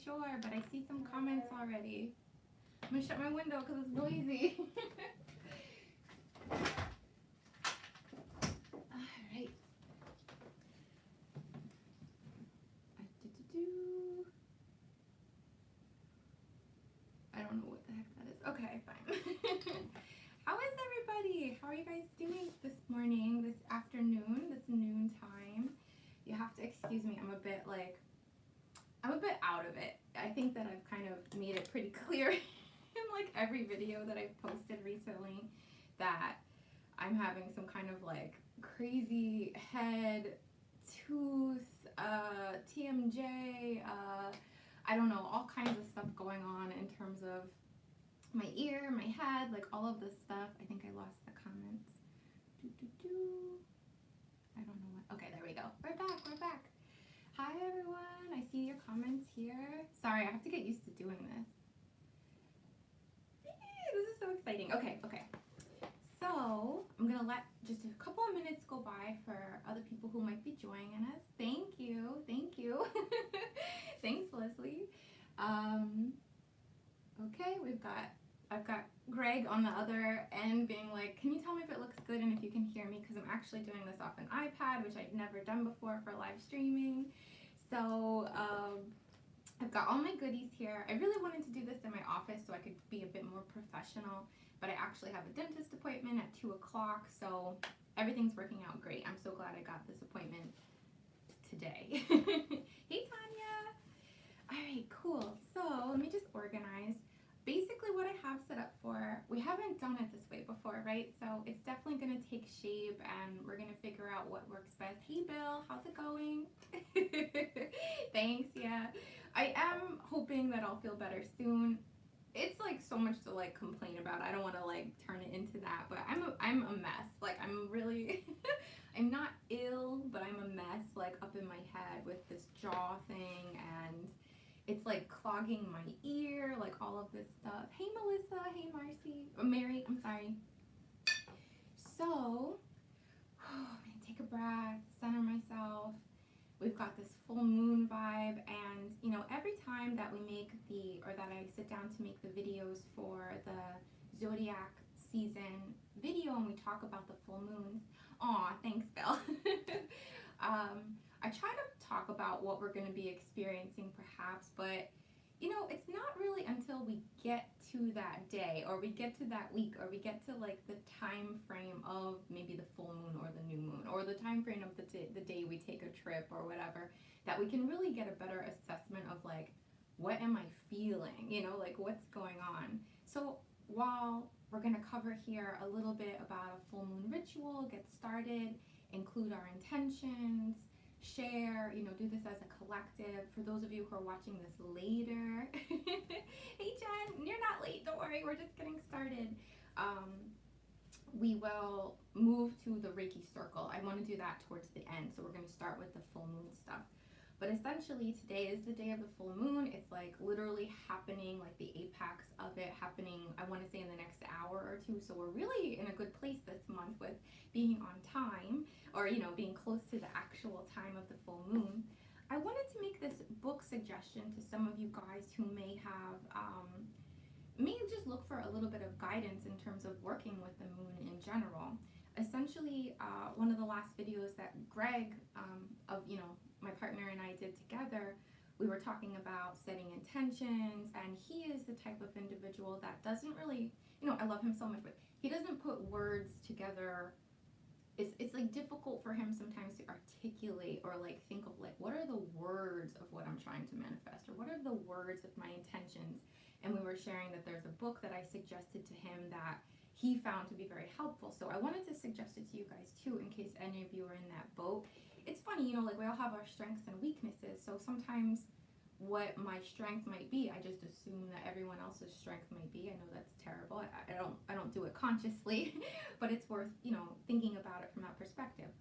sure, but I see some comments already. I'm gonna shut my window because it's noisy. Alright. I don't know what the heck that is. Okay, fine. How is everybody? How are you guys doing this morning, this afternoon, this noon time? You have to excuse me. I'm a bit out of it. I think that I've kind of made it pretty clear in like every video that I've posted recently that I'm having some kind of like crazy head, tooth, TMJ, I don't know, all kinds of stuff going on in terms of my ear, my head, like all of this stuff. I think I lost the comments. I don't know what. Okay, there we go. We're back. Hi everyone. I see your comments here. Sorry, I have to get used to doing this. This is so exciting. Okay. So I'm gonna let just a couple of minutes go by for other people who might be joining us. Thank you. Thanks, Leslie. Okay, I've got Greg on the other end being like, can you tell me if it looks good and if you can hear me? Because I'm actually doing this off an iPad, which I've never done before for live streaming. So I've got all my goodies here. I really wanted to do this in my office so I could be a bit more professional, but I actually have a dentist appointment at 2 o'clock, so everything's working out great. I'm so glad I got this appointment today. Hey, Tanya. All right, cool. So let me just organize. Basically what I have set up for, we haven't done it this way before, right? So it's definitely going to take shape and we're going to figure out what works best. Hey, Bill, how's it going? Thanks, yeah. I am hoping that I'll feel better soon. It's like so much to like complain about. I don't want to like turn it into that, but I'm a mess. Like I'm really, I'm not ill, but I'm a mess like up in my head with this jaw thing, and it's like clogging my ear, like all of this stuff. Hey Melissa, hey Marcy, Mary, I'm sorry. So, I'm gonna take a breath, center myself. We've got this full moon vibe, and you know, every time that we make that I sit down to make the videos for the Zodiac season video and we talk about the full moons. Aw, thanks, Bill. I try to talk about what we're going to be experiencing perhaps, but you know, it's not really until we get to that day or we get to that week or we get to like the time frame of maybe the full moon or the new moon or the time frame of the day we take a trip or whatever that we can really get a better assessment of like, what am I feeling, you know, like what's going on. So while we're going to cover here a little bit about a full moon ritual, get started, include our intentions, share, you know, do this as a collective. For those of you who are watching this later, hey Jen, you're not late, don't worry, we're just getting started. We will move to the Reiki circle. I want to do that towards the end, so we're going to start with the full moon stuff. But essentially today is the day of the full moon. It's like literally happening, like the apex of it happening, I want to say in the next hour or two. So we're really in a good place this month with being on time, or you know, being close to the actual time of the full moon. I wanted to make this book suggestion to some of you guys who may have may just look for a little bit of guidance in terms of working with the moon in general. Essentially, one of the last videos that Greg of, you know, my partner and I did together, we were talking about setting intentions, and he is the type of individual that doesn't really, you know, I love him so much, but he doesn't put words together. It's like difficult for him sometimes to articulate or like think of like, what are the words of what I'm trying to manifest, or what are the words of my intentions. And we were sharing that there's a book that I suggested to him that he found to be very helpful. So I wanted to suggest it to you guys too, in case any of you are in that boat. It's funny, you know, like we all have our strengths and weaknesses. So sometimes what my strength might be, I just assume that everyone else's strength might be. I know that's terrible. I don't do it consciously, but it's worth, you know, thinking about it from that perspective.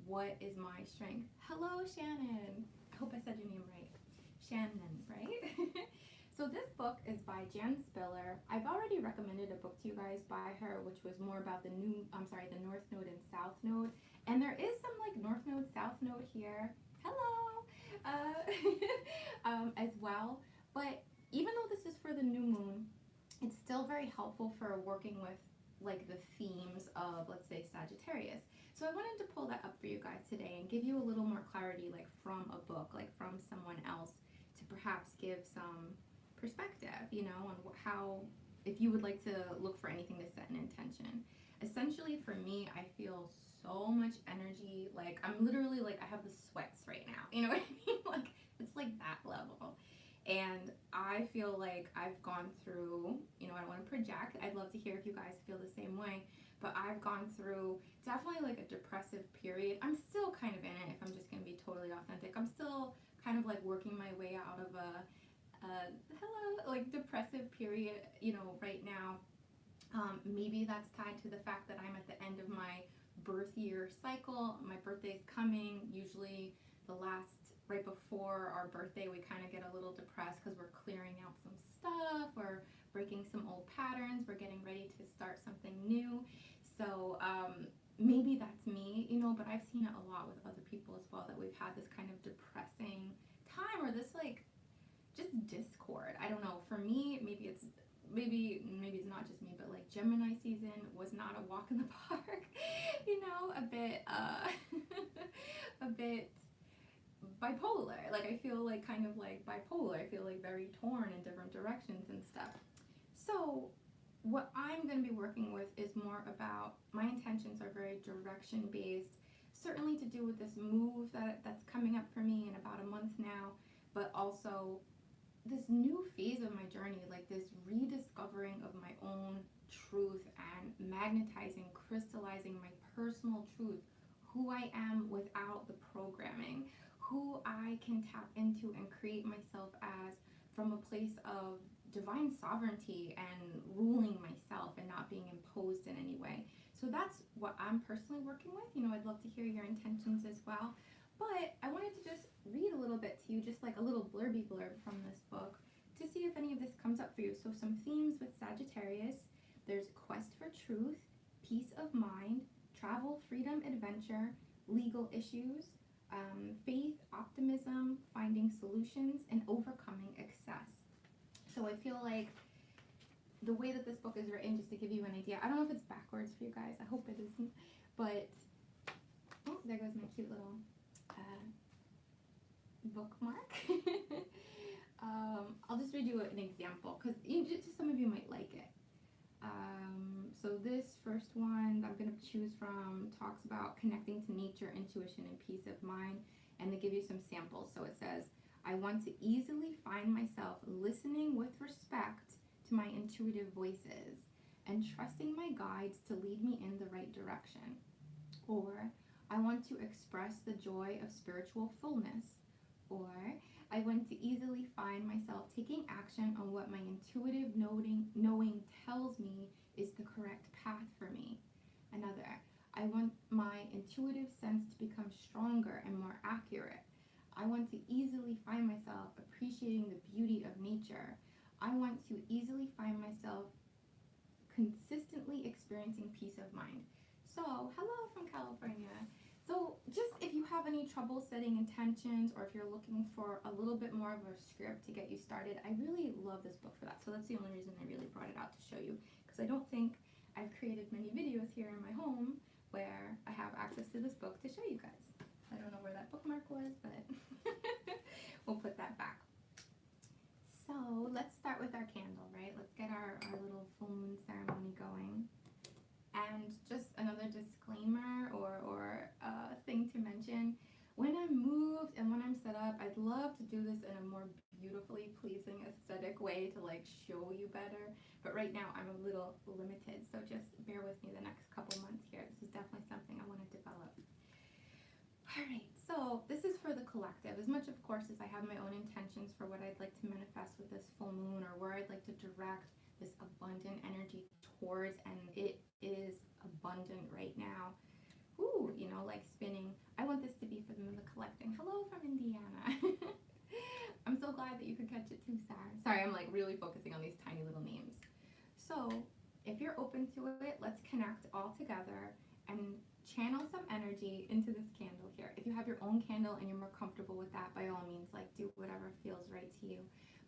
What is my strength? Hello, Shannon. I hope I said your name right. Shannon, right? So this book is by Jan Spiller. I've already recommended a book to you guys by her, which was more about the North Node and South Node. And there is some like North Node, South Node here. Hello! As well. But even though this is for the new moon, it's still very helpful for working with like the themes of, let's say, Sagittarius. So I wanted to pull that up for you guys today and give you a little more clarity, like from a book, like from someone else, to perhaps give some perspective, you know, on how, if you would like to look for anything to set an intention. Essentially, for me, I feel so much energy. Like, I'm literally like, I have the sweats right now. You know what I mean? Like, it's like that level. And I feel like I've gone through, you know, I don't want to project. I'd love to hear if you guys feel the same way. But I've gone through definitely like a depressive period. I'm still kind of in it, if I'm just going to be totally authentic. I'm still kind of like working my way out of a like depressive period, you know, right now. Maybe that's tied to the fact that I'm at the end of my birth year cycle. My birthday's coming. Usually right before our birthday, we kind of get a little depressed because we're clearing out some stuff, we're breaking some old patterns, we're getting ready to start something new. So maybe that's me, you know, but I've seen it a lot with other people as well, that we've had this kind of depressing time, or this like just discord. I don't know. For me, maybe it's not just me, but like Gemini season was not a walk in the park. You know, a bit a bit bipolar. Like, I feel like kind of like bipolar. I feel like very torn in different directions and stuff. So what I'm going to be working with is more about, my intentions are very direction based, certainly to do with this move that's coming up for me in about a month now, but also this new phase of my journey, like this rediscovering of my own truth and magnetizing, crystallizing my personal truth, who I am without the programming, who I can tap into and create myself as from a place of divine sovereignty and ruling myself and not being imposed in any way. So that's what I'm personally working with. You know, I'd love to hear your intentions as well. But I wanted to just read a little bit to you, just like a little blurb from this book, to see if any of this comes up for you. So some themes with Sagittarius: there's quest for truth, peace of mind, travel, freedom, adventure, legal issues, faith, optimism, finding solutions, and overcoming excess. So I feel like the way that this book is written, just to give you an idea, I don't know if it's backwards for you guys, I hope it isn't, but, oh, there goes my cute little bookmark. I'll just read you an example, because just some of you might like it. So this first one I'm going to choose from talks about connecting to nature, intuition, and peace of mind, and they give you some samples. So it says, I want to easily find myself listening with respect to my intuitive voices and trusting my guides to lead me in the right direction. Or, I want to express the joy of spiritual fullness. Or, I want to easily find myself taking action on what my intuitive knowing tells me is the correct path for me. Another, I want my intuitive sense to become stronger and more accurate. I want to easily find myself appreciating the beauty of nature. I want to easily find myself consistently experiencing peace of mind. So, hello from California. So just if you have any trouble setting intentions, or if you're looking for a little bit more of a script to get you started, I really love this book for that. So that's the only reason I really brought it out to show you, because I don't think I've created many videos here in my home where I have access to this book to show you guys. I don't know where that bookmark was, but we'll put that back. So let's start with our candle, right? Let's get our little full moon ceremony going. And just another disclaimer or thing to mention, when I'm moved and when I'm set up, I'd love to do this in a more beautifully pleasing aesthetic way to like show you better. But right now I'm a little limited, so just bear with me the next couple months here. This is definitely something I want to develop. Alright, so this is for the collective. As much, of course, as I have my own intentions for what I'd like to manifest with this full moon, or where I'd like to direct this abundant energy towards, and it is abundant right now. Ooh, you know, like spinning. I want this to be for the collecting. Hello from Indiana. I'm so glad that you could catch it too, Sarah. Sorry, I'm like really focusing on these tiny little names. So if you're open to it, let's connect all together and channel some energy into this candle here. If you have your own candle and you're more comfortable with that, by all means, like do whatever feels right to you.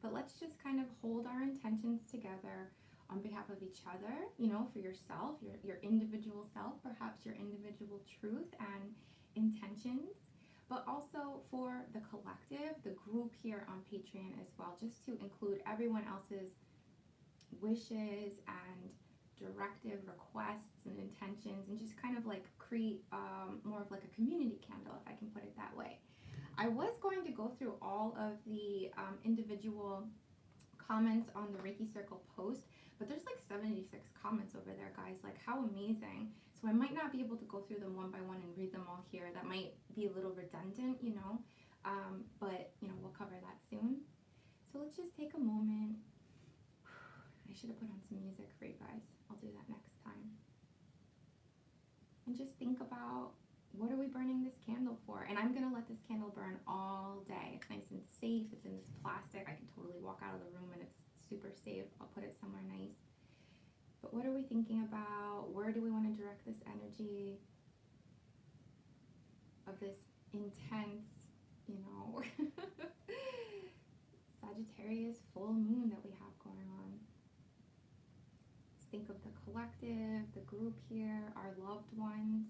But let's just kind of hold our intentions together on behalf of each other, you know, for yourself, your individual self, perhaps your individual truth and intentions, but also for the collective, the group here on Patreon as well, just to include everyone else's wishes and directive requests and intentions, and just kind of like create more of like a community candle, if I can put it that way. I was going to go through all of the individual comments on the Reiki Circle post, but there's like 76 comments over there, guys. Like, how amazing. So I might not be able to go through them one by one and read them all here. That might be a little redundant, you know, but, you know, we'll cover that soon. So let's just take a moment. I should have put on some music for you guys. I'll do that next time. And just think about, what are we burning this candle for? And I'm gonna let this candle burn all day. It's nice and safe. It's in this plastic. I can totally walk out of the room and it's super safe. I'll put it somewhere nice. But what are we thinking about? Where do we want to direct this energy of this intense, you know, Sagittarius full moon that we have going on? Let's think of the collective, the group here, our loved ones,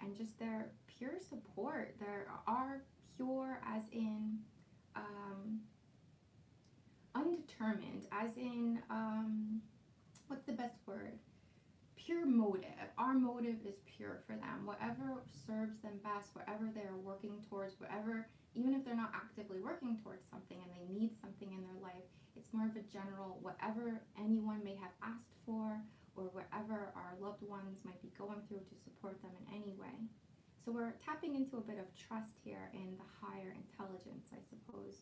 and just their pure support. There are pure as in undetermined, as in what's the best word? Pure motive. Our motive is pure for them. Whatever serves them best, whatever they're working towards, whatever, even if they're not actively working towards something and they need something in their life, it's more of a general, whatever anyone may have asked for, or whatever our loved ones might be going through, to support them in any way. So we're tapping into a bit of trust here in the higher intelligence, I suppose.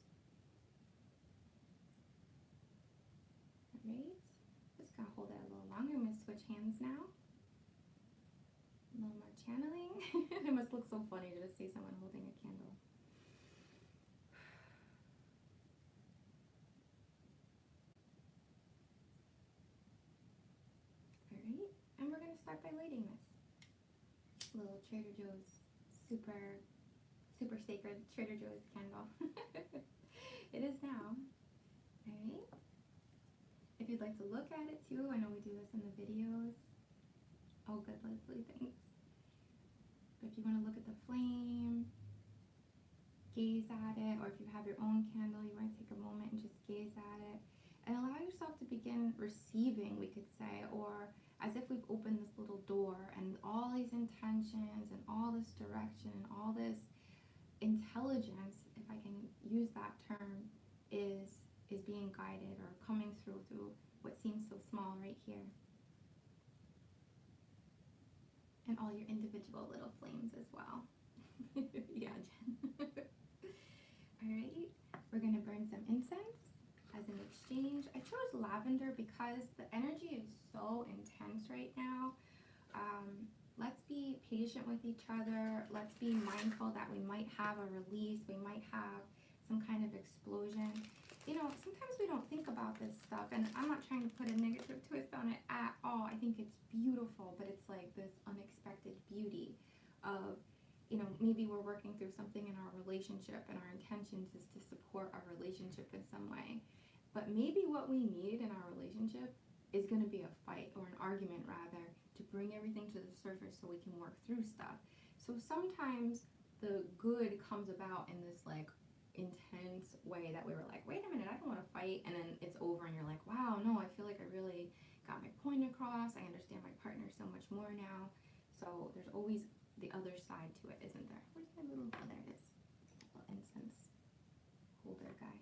All right, just gonna hold it a little longer. I'm gonna switch hands now. A little more channeling. It must look so funny to just see someone holding a candle. Alright, and we're going to start by lighting this little Trader Joe's super sacred Trader Joe's candle. It is now. Alright. If you'd like to look at it too, I know we do this in the videos. Oh, good, Leslie, thanks. But if you want to look at the flame, gaze at it, or if you have your own candle, you want to take a moment and just gaze at it and allow yourself to begin receiving, we could say, or as if we've opened this little door and all these intentions and all this direction and all this intelligence, if I can use that term, is being guided or coming through what seems so small right here. And all your individual little flames as well. Yeah, Jen. Alright, we're going to burn some incense as an exchange. I chose lavender because the energy is so intense right now. Let's be patient with each other. Let's be mindful that we might have a release. We might have some kind of explosion. You know, sometimes we don't think about this stuff, and I'm not trying to put a negative twist on it at all. I think it's beautiful, but it's like this unexpected beauty of, you know, maybe we're working through something in our relationship and our intentions is to support our relationship in some way. But maybe what we need in our relationship is going to be a fight, or an argument rather, to bring everything to the surface so we can work through stuff. So sometimes the good comes about in this like intense way that we were like, wait a minute, I don't want to fight, and then it's over and you're like, wow, no, I feel like I really got my point across. I understand my partner so much more now. So there's always the other side to it, isn't there? Where's my little, oh, there it is, little incense holder guy.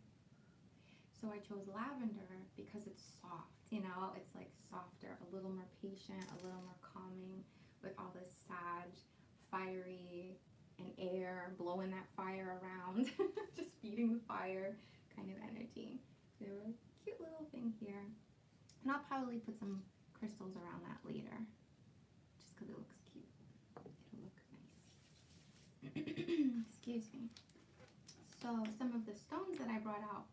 So I chose lavender because it's soft, you know, it's like softer, a little more patient, a little more calming, with all this sag, fiery, and air, blowing that fire around, just feeding the fire kind of energy. So a cute little thing here. And I'll probably put some crystals around that later, just because it looks cute. It'll look nice. Excuse me. So some of the stones that I brought out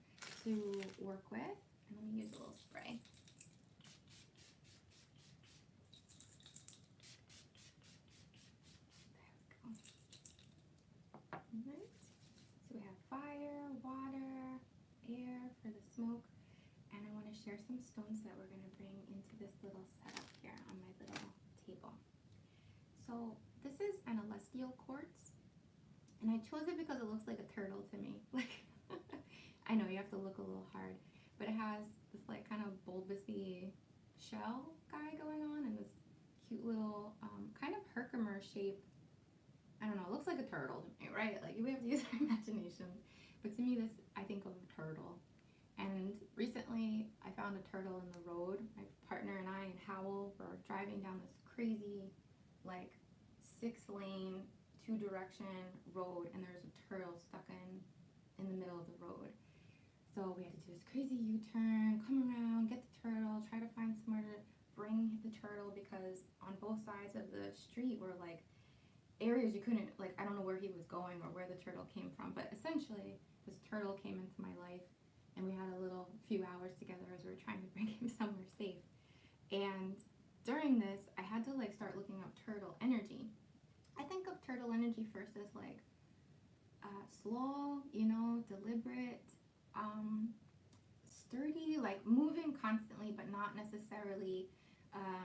to work with, and let me use a little spray. Alright, so we have fire, water, here's some stones that we're going to bring into this little setup here on my little table. So this is an celestial quartz, and I chose it because it looks like a turtle to me. Like, I know you have to look a little hard, but it has this like kind of bulbousy shell guy going on, and this cute little kind of Herkimer shape. I don't know, it looks like a turtle to me, right? Like, we have to use our imaginations. But to me, this, I think of a turtle. And recently, I found a turtle in the road. My partner and I and Howell were driving down this crazy, like, 6-lane, 2-direction road, and there's a turtle stuck in the middle of the road. So we had to do this crazy U-turn, come around, get the turtle, try to find somewhere to bring the turtle, because on both sides of the street were, like, areas you couldn't, like, I don't know where he was going or where the turtle came from, but essentially this turtle came into my life, and we had a little few hours together as we were trying to bring him somewhere safe. And during this, I had to like start looking up turtle energy. I think of turtle energy first as like slow, you know, deliberate, sturdy, like moving constantly, but not necessarily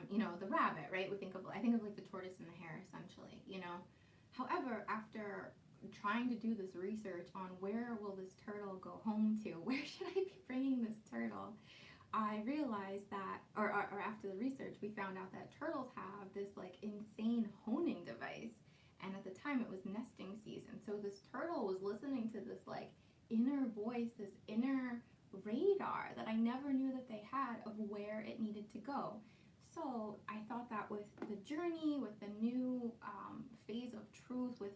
you know, the rabbit, right? I think of like the tortoise and the hare, essentially, you know. However, after trying to do this research on where will this turtle go home to, where should I be bringing this turtle, I realized that, or after the research, we found out that turtles have this like insane honing device, and at the time it was nesting season. So this turtle was listening to this like inner voice, this inner radar that I never knew that they had of where it needed to go. So I thought that with the journey, with the new phase of truth, with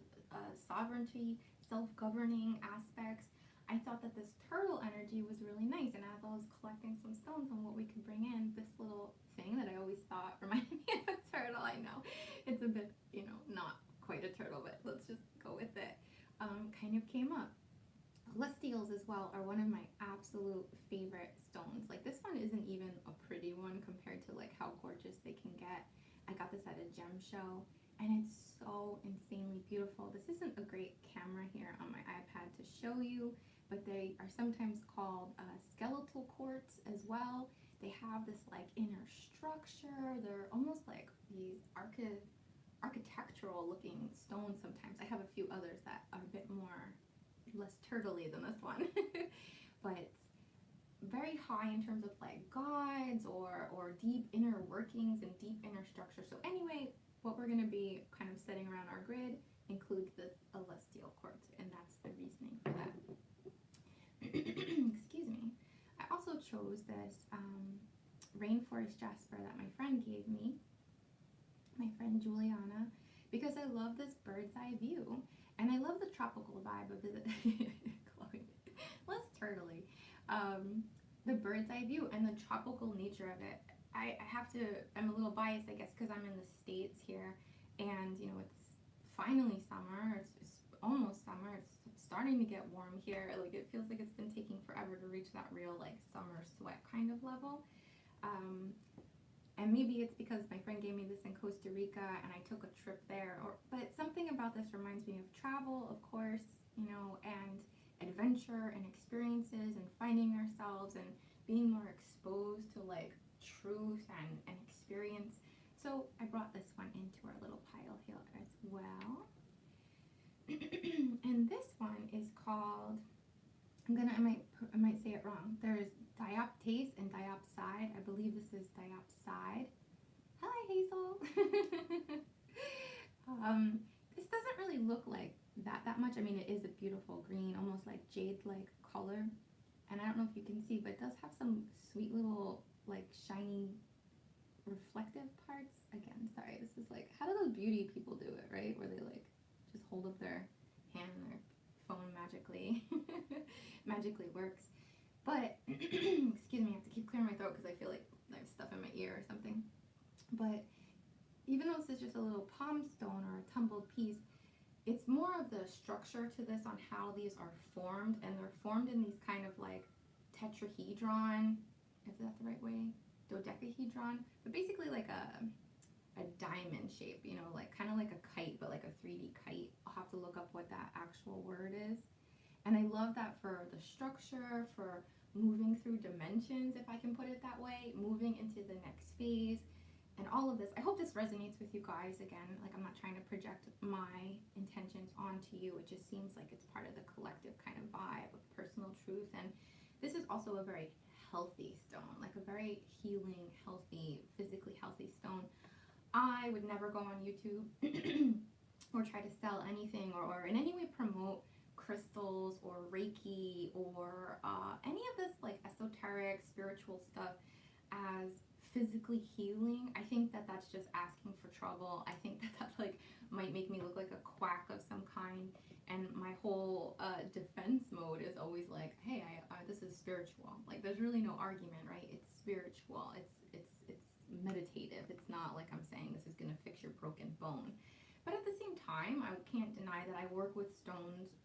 sovereignty, self-governing aspects, I thought that this turtle energy was really nice. And as I was collecting some stones on what we could bring in, this little thing that I always thought reminded me of a turtle, I know it's a bit, you know, not quite a turtle, but let's just go with it, kind of came up. Celestials as well are one of my absolute favorite stones. Like, this one isn't even a pretty one compared to like how gorgeous they can get. I got this at a gem show, and it's so insanely beautiful. This isn't a great camera here on my iPad to show you, but they are sometimes called skeletal quartz as well. They have this like inner structure. They're almost like these architectural looking stones sometimes. I have a few others that are a bit less turtly than this one. But very high in terms of like guides or deep inner workings and deep inner structure. So anyway, what we're going to be kind of setting around our grid includes this celestial quartz, and that's the reasoning for that. Excuse me. I also chose this rainforest jasper that my friend gave me, my friend Juliana, because I love this bird's eye view. And I love the tropical vibe of it. Chloe, less turtly. The bird's eye view and the tropical nature of it. I'm a little biased, I guess, because I'm in the States here, and you know, it's finally summer. It's almost summer. It's starting to get warm here. Like, it feels like it's been taking forever to reach that real like summer sweat kind of level. And maybe it's because my friend gave me this in Costa Rica and I took a trip there. But something about this reminds me of travel, of course, you know, and adventure and experiences and finding ourselves and being more exposed to like truth and experience. So I brought this one into our little pile here as well. And this one is called, I might say it wrong. There's dioptase and diopside. I believe this is diopside. Hi, Hazel. This doesn't really look like that much. I mean, it is a beautiful green, almost like jade-like color. And I don't know if you can see, but it does have some sweet little like shiny reflective parts. Again, sorry, this is like, how do those beauty people do it, right? Where they like just hold up their hand and their phone magically works. But excuse me, I have to keep clearing my throat because I feel like there's stuff in my ear or something. But even though this is just a little palm stone or a tumbled piece, it's more of the structure to this on how these are formed, and they're formed in these kind of like tetrahedron, is that the right way? Dodecahedron, but basically like a diamond shape, you know, like kind of like a kite, but like a 3D kite. I'll have to look up what that actual word is. And I love that for the structure, for moving through dimensions, if I can put it that way, moving into the next phase, and all of this. I hope this resonates with you guys. Again, like, I'm not trying to project my intentions onto you. It just seems like it's part of the collective kind of vibe of personal truth. And this is also a very healthy stone, like a very healing, healthy, physically healthy stone. I would never go on YouTube or try to sell anything or in any way promote crystals or Reiki or any of this like esoteric spiritual stuff as physically healing. I think that that's just asking for trouble. I think that that like might make me look like a quack of some kind. And my whole defense mode is always like, hey, this is spiritual. Like, there's really no argument, right? It's spiritual. It's meditative. It's not like I'm saying this is going to fix your broken bone. But at the same time, I can't deny that I work with stones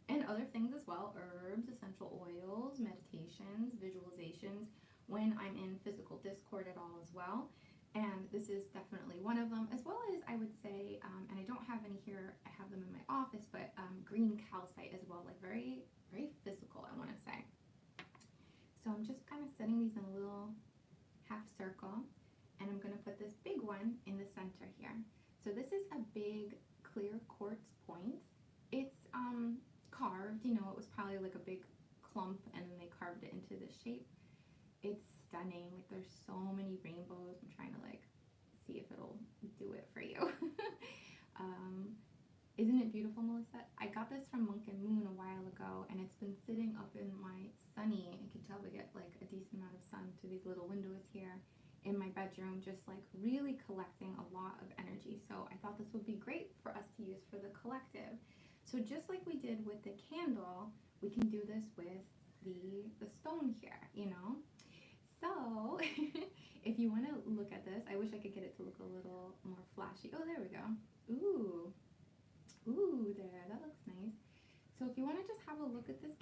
and other things as well, herbs, essential oils, meditations, visualizations, when I'm in physical discord at all as well. And this is definitely one of them, as well as I would say, and I don't have any here, I have them in my office, but green calcite as well, like very, very physical, I want to say. So I'm just kind of setting these in a little half circle, and I'm going to put this big one in the center here. So this is a big clear quartz point. It's carved, you know, it was probably like a big clump and then they carved it into this shape. It's stunning. Like, there's so many rainbows. I'm trying to like see if it'll do it for you. Isn't it beautiful, Melissa? I got this from Monk and Moon a while ago, and it's been sitting up in my sunny. You can tell we get like a decent amount of sun through these little windows here in my bedroom, just like really collecting a lot of energy. So I thought this would be great for us to use for the collective. So just like we did with the candle, we can do this with the stone here, you know? So if you want to look at this, I wish I could get it to look a little more flashy. Oh, there we go. Ooh, there, that looks nice. So if you want to just have a look at this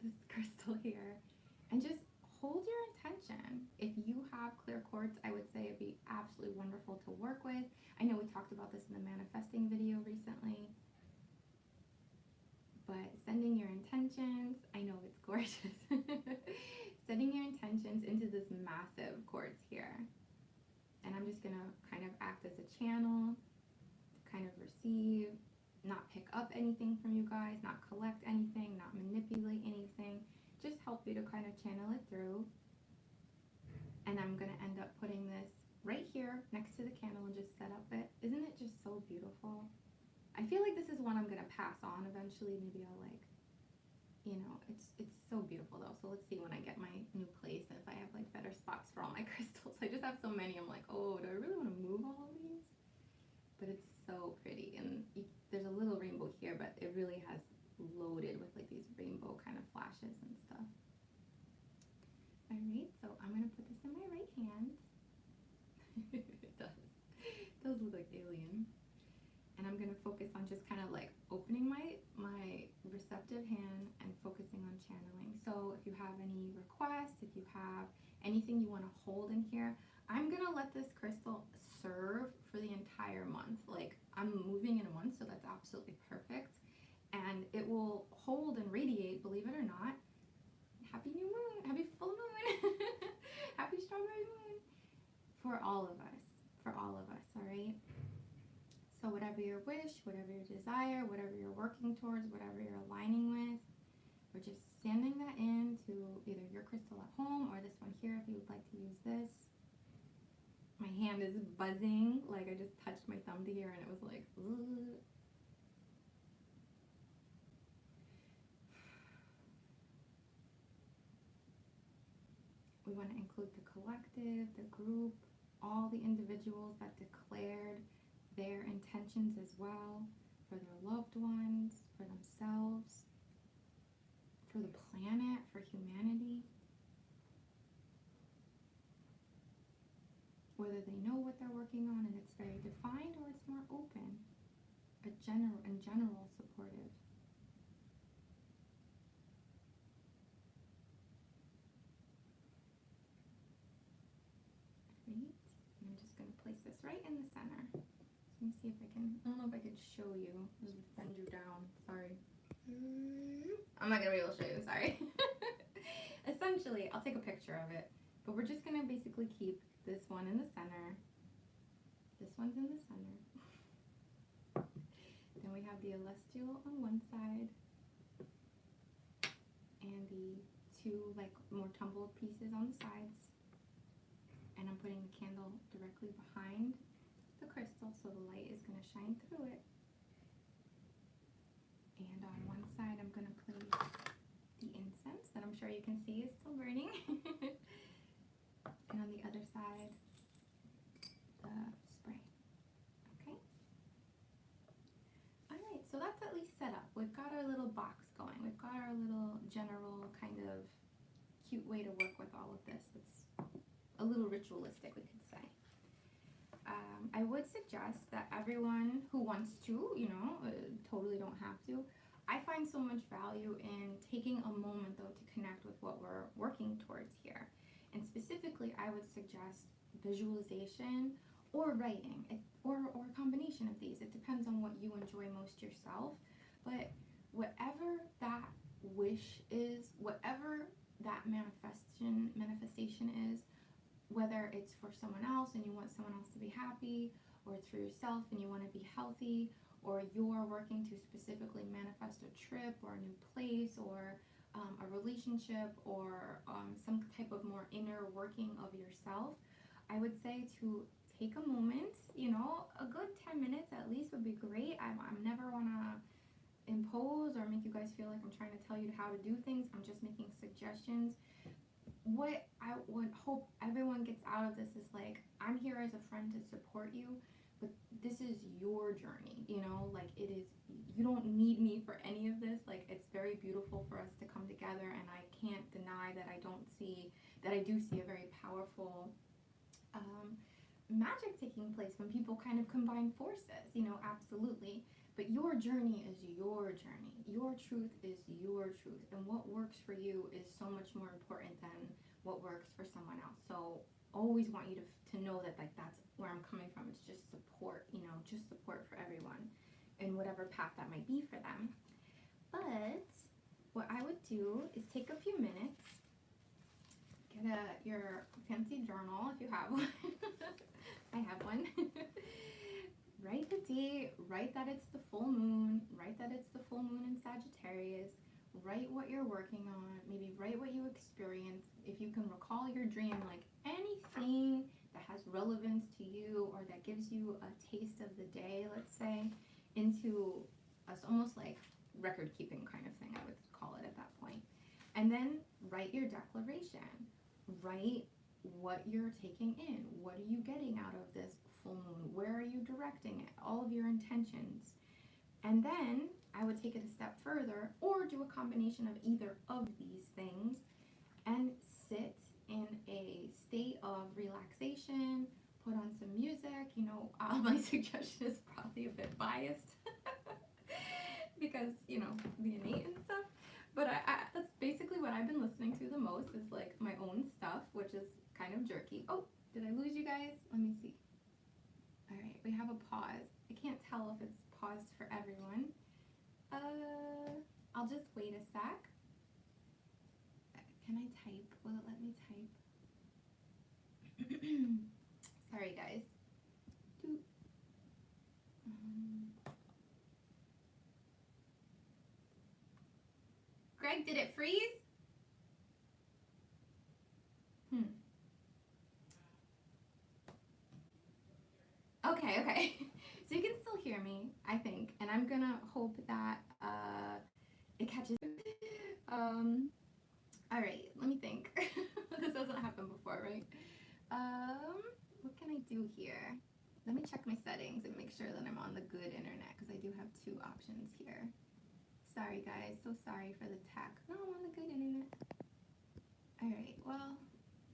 this crystal here, and just hold your intention. If you have clear quartz, I would say it'd be absolutely wonderful to work with. I know we talked about this in the manifesting video recently, but sending your intentions, I know it's gorgeous. Sending your intentions into this massive quartz here. And I'm just gonna kind of act as a channel, kind of receive, not pick up anything from you guys, not collect anything, not manipulate anything, just help you to kind of channel it through. And I'm gonna end up putting this right here next to the candle and just set up it. Isn't it just so beautiful? I feel like this is one I'm gonna pass on eventually. Maybe I'll like, you know, it's so beautiful though. So let's see when I get my new place if I have like better spots for all my crystals. I just have so many. I'm like, oh, do I really want to move all of these? But it's so pretty, and there's a little rainbow here, but it really has loaded with like these rainbow kind of flashes and stuff. All right, so I'm gonna put this in my right hand. It does look like alien. And I'm gonna focus on just kind of like opening my receptive hand and focusing on channeling. So if you have any requests, if you have anything you want to hold in here, I'm gonna let this crystal serve for the entire month. Like, I'm moving in a month, so that's absolutely perfect. And it will hold and radiate, believe it or not. Happy new moon, happy full moon, happy strawberry moon for all of us, all right? So whatever your wish, whatever your desire, whatever you're working towards, whatever you're aligning with, we're just sending that into either your crystal at home or this one here if you would like to use this. My hand is buzzing, like I just touched my thumb to here and it was like, ugh. We want to include the collective, the group, all the individuals that declared their intentions as well, for their loved ones, for themselves, for the planet, for humanity. Whether they know what they're working on and it's very defined or it's more open, in general supportive. Right? And I'm just going to place this right in the center. Let me see if I can, I don't know if I can show you. I'll just bend you down, sorry. I'm not gonna be able to show you, sorry. essentially, I'll take a picture of it, but we're just going to basically keep this one in the center. This one's in the center. Then we have the celestial on one side and the two like more tumbled pieces on the sides. And I'm putting the candle directly behind the crystal so the light is going to shine through it. And on one side I'm going to place the incense that I'm sure you can see is still burning. And on the other side, the spray. Okay? Alright, so that's at least set up. We've got our little box going. We've got our little general kind of cute way to work with all of this. It's a little ritualistic, we could say. I would suggest that everyone who wants to, you know, totally don't have to. I find so much value in taking a moment though to connect with what we're working towards here. And specifically, I would suggest visualization or writing, or a combination of these. It depends on what you enjoy most yourself. But whatever that wish is, whatever that manifestation is, whether it's for someone else and you want someone else to be happy, or it's for yourself and you want to be healthy, or you're working to specifically manifest a trip or a new place or a relationship or some type of more inner working of yourself, I would say to take a moment, you know, a good 10 minutes at least would be great. I never want to impose or make you guys feel like I'm trying to tell you how to do things. I'm just making suggestions. What I would hope everyone gets out of this is like, I'm here as a friend to support you, but this is your journey, you know, like it is, you don't need me for any of this. Like, it's very beautiful for us to come together, and I can't deny that I do see a very powerful magic taking place when people kind of combine forces, you know, absolutely. But your journey is your journey. Your truth is your truth. And what works for you is so much more important than what works for someone else. So always want you to know that, like, that's where I'm coming from. It's just support, you know, just support for everyone in whatever path that might be for them. But what I would do is take a few minutes, get your fancy journal if you have one. I have one. Write the date, write that it's the full moon, write that it's the full moon in Sagittarius, write what you're working on, maybe write what you experienced. If you can recall your dream, like anything that has relevance to you or that gives you a taste of the day, let's say, into us almost like record keeping kind of thing, I would call it at that point. And then write your declaration. Write what you're taking in. What are you getting out of this full moon? Where are you directing it? All of your intentions. And then I would take it a step further, or do a combination of either of these things, and sit in a state of relaxation, put on some music. You know, my suggestion is probably a bit biased because, you know, the innate and stuff. But that's basically what I've been listening to the most, is like my own stuff, which is kind of jerky. Oh, did I lose you guys? Let me see. All right, we have a pause. I can't tell if it's paused for everyone. I'll just wait a sec. Can I type? Will it let me type? Sorry, guys. Greg, did it freeze? Okay. So you can still hear me, I think, and I'm gonna hope that it catches. All right, let me think. This hasn't happened before, right? What can I do here? Let me check my settings and make sure that I'm on the good internet, because I do have two options here. Sorry guys, so sorry for the tech. No, I'm on the good internet. All right, well,